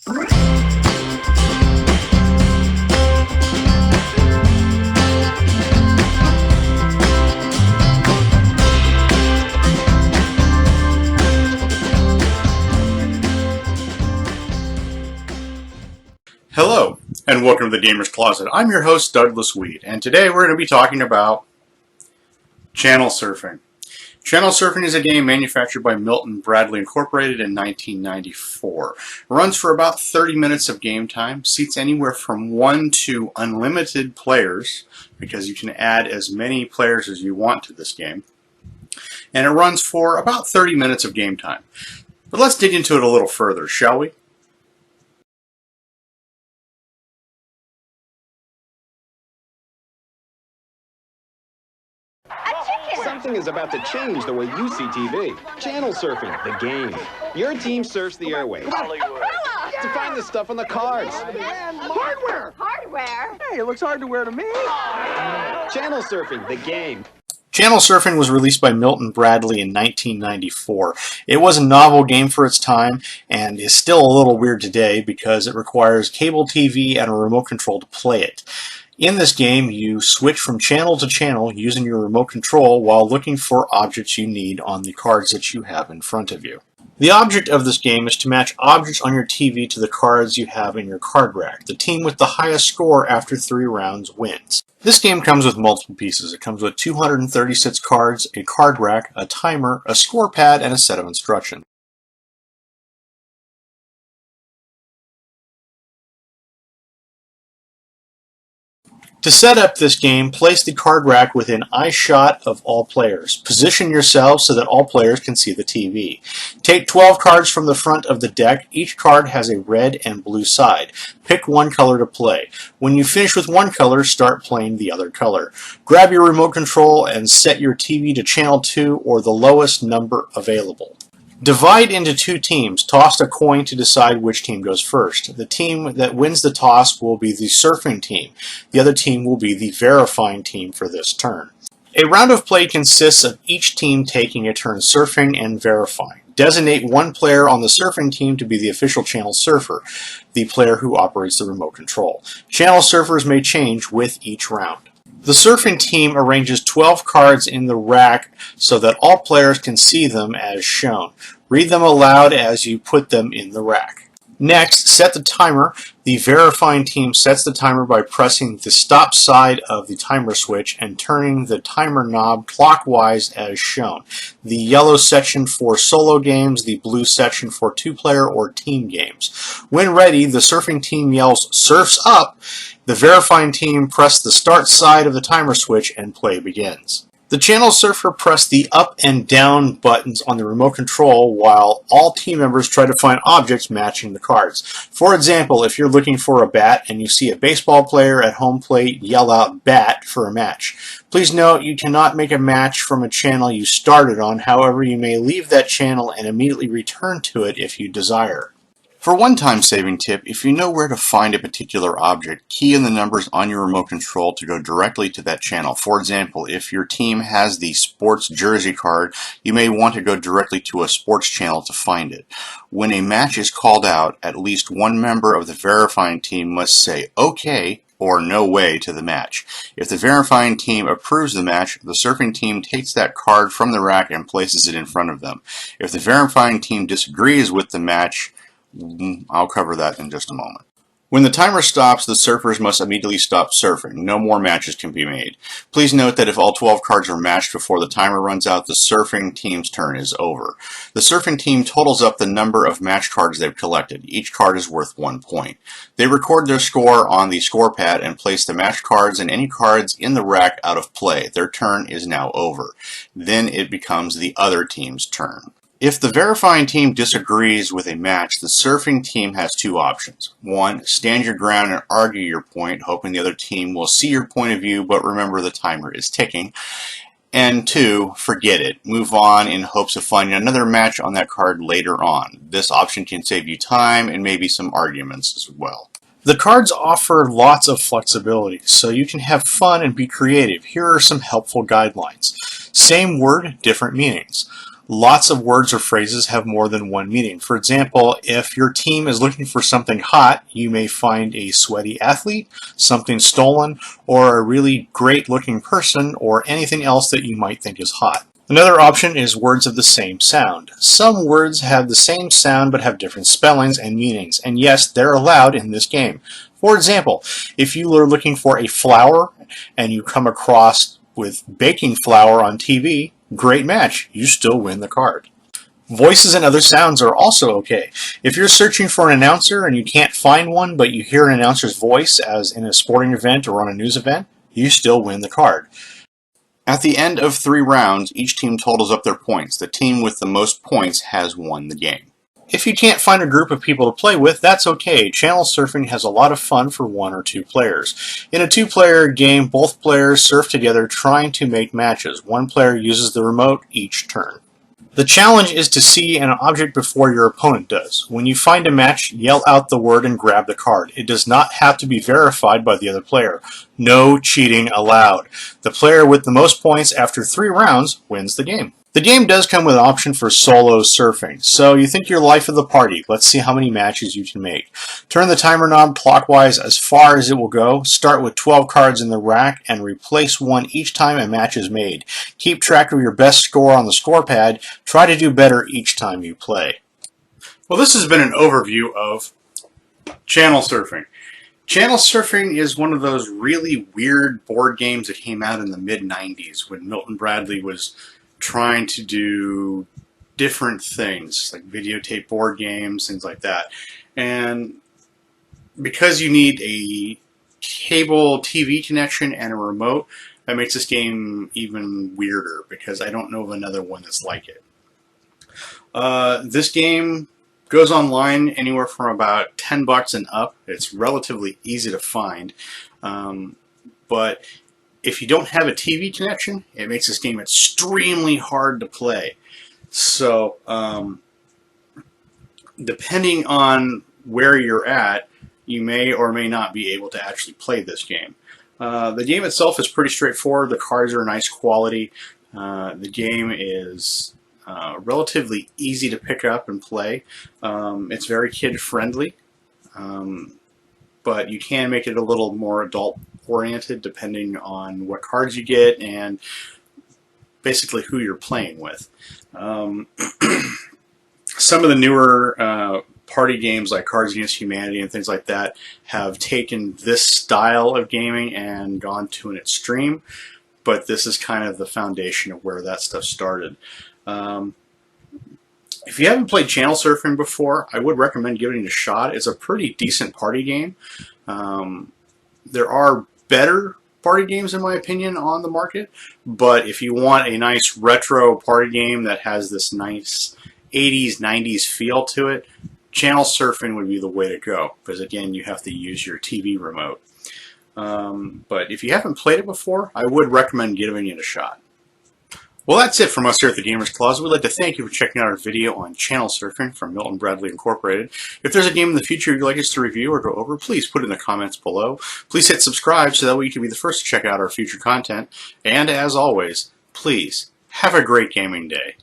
Hello, and welcome to the Gamer's Closet. I'm your host, Douglas Weed, and today we're going to be talking about channel surfing. Channel surfing is a game manufactured by Milton Bradley Incorporated in 1994. It runs for about 30 minutes of game time, seats anywhere from 1 to unlimited players, because you can add as many players as you want to this game, and it runs for about 30 minutes of game time. But let's dig into it a little further, shall we? Something is about to change the way you see TV. Channel surfing, the game. Your team surfs the airwaves to find the stuff on the cards. Hardware! Hardware? Hey, it looks hard to wear to me. Channel surfing, the game. Channel surfing was released by Milton Bradley in 1994. It was a novel game for its time and is still a little weird today because it requires cable TV and a remote control to play it. In this game, you switch from channel to channel using your remote control while looking for objects you need on the cards that you have in front of you. The object of this game is to match objects on your TV to the cards you have in your card rack. The team with the highest score after 3 rounds wins. This game comes with multiple pieces. It comes with 236 cards, a card rack, a timer, a score pad, and a set of instructions. To set up this game, place the card rack within eye shot of all players. Position yourselves so that all players can see the TV. Take 12 cards from the front of the deck. Each card has a red and blue side. Pick one color to play. When you finish with one color, start playing the other color. Grab your remote control and set your TV to channel 2 or the lowest number available. Divide into 2 teams. Toss a coin to decide which team goes first. The team that wins the toss will be the surfing team. The other team will be the verifying team for this turn. A round of play consists of each team taking a turn surfing and verifying. Designate one player on the surfing team to be the official channel surfer, the player who operates the remote control. Channel surfers may change with each round. The surfing team arranges 12 cards in the rack so that all players can see them as shown. Read them aloud as you put them in the rack. Next, set the timer. The verifying team sets the timer by pressing the stop side of the timer switch and turning the timer knob clockwise as shown. The yellow section for solo games, the blue section for 2-player or team games. When ready, the surfing team yells, "Surf's up!" The verifying team press the start side of the timer switch and play begins. The channel surfer press the up and down buttons on the remote control while all team members try to find objects matching the cards. For example, if you're looking for a bat and you see a baseball player at home plate, yell out "bat" for a match. Please note you cannot make a match from a channel you started on. However, you may leave that channel and immediately return to it if you desire. For one time saving tip, if you know where to find a particular object, key in the numbers on your remote control to go directly to that channel. For example, if your team has the sports jersey card, you may want to go directly to a sports channel to find it. When a match is called out, at least one member of the verifying team must say "okay" or "no way" to the match. If the verifying team approves the match, the surfing team takes that card from the rack and places it in front of them. If the verifying team disagrees with the match, I'll cover that in just a moment. When the timer stops, the surfers must immediately stop surfing. No more matches can be made. Please note that if all 12 cards are matched before the timer runs out, the surfing team's turn is over. The surfing team totals up the number of match cards they've collected. Each card is worth 1 point. They record their score on the score pad and place the match cards and any cards in the rack out of play. Their turn is now over. Then it becomes the other team's turn. If the verifying team disagrees with a match, the surfing team has 2 options. 1, stand your ground and argue your point, hoping the other team will see your point of view, but remember the timer is ticking. And 2, forget it. Move on in hopes of finding another match on that card later on. This option can save you time and maybe some arguments as well. The cards offer lots of flexibility, so you can have fun and be creative. Here are some helpful guidelines. Same word, different meanings. Lots of words or phrases have more than one meaning. For example, if your team is looking for something hot, you may find a sweaty athlete, something stolen, or a really great looking person, or anything else that you might think is hot. Another option is words of the same sound. Some words have the same sound but have different spellings and meanings, and yes, they're allowed in this game. For example, if you are looking for a flower and you come across with baking flour on TV, great match, you still win the card. Voices and other sounds are also okay. If you're searching for an announcer and you can't find one, but you hear an announcer's voice as in a sporting event or on a news event, you still win the card. At the end of 3 rounds, each team totals up their points. The team with the most points has won the game. If you can't find a group of people to play with, that's okay. Channel surfing has a lot of fun for 1 or 2 players. In a 2-player game, both players surf together trying to make matches. 1 player uses the remote each turn. The challenge is to see an object before your opponent does. When you find a match, yell out the word and grab the card. It does not have to be verified by the other player. No cheating allowed. The player with the most points after 3 rounds wins the game. The game does come with an option for solo surfing, so you think you're life of the party. Let's see how many matches you can make. Turn the timer knob clockwise as far as it will go. Start with 12 cards in the rack and replace 1 each time a match is made. Keep track of your best score on the score pad. Try to do better each time you play. Well, this has been an overview of channel surfing. Channel surfing is one of those really weird board games that came out in the mid-90s when Milton Bradley was trying to do different things like videotape board games, things like that. And because you need a cable TV connection and a remote, that makes this game even weirder because I don't know of another one that's like it. This game goes online anywhere from about $10 and up. It's relatively easy to find, but if you don't have a TV connection, it makes this game extremely hard to play. So, depending on where you're at, you may or may not be able to actually play this game. The game itself is pretty straightforward. The cards are nice quality. The game is relatively easy to pick up and play. It's very kid-friendly, but you can make it a little more adult-oriented depending on what cards you get and basically who you're playing with. Some of the newer party games like Cards Against Humanity and things like that have taken this style of gaming and gone to an extreme, but this is kind of the foundation of where that stuff started. If you haven't played channel surfing before, I would recommend giving it a shot. It's a pretty decent party game. There are better party games, in my opinion, on the market, but if you want a nice retro party game that has this nice 80s, 90s feel to it, channel surfing would be the way to go, because again, you have to use your TV remote. But if you haven't played it before, I would recommend giving it a shot. Well, that's it from us here at the Gamers Closet. We'd like to thank you for checking out our video on channel surfing from Milton Bradley Incorporated. If there's a game in the future you'd like us to review or go over, please put it in the comments below. Please hit subscribe so that way you can be the first to check out our future content. And as always, please have a great gaming day.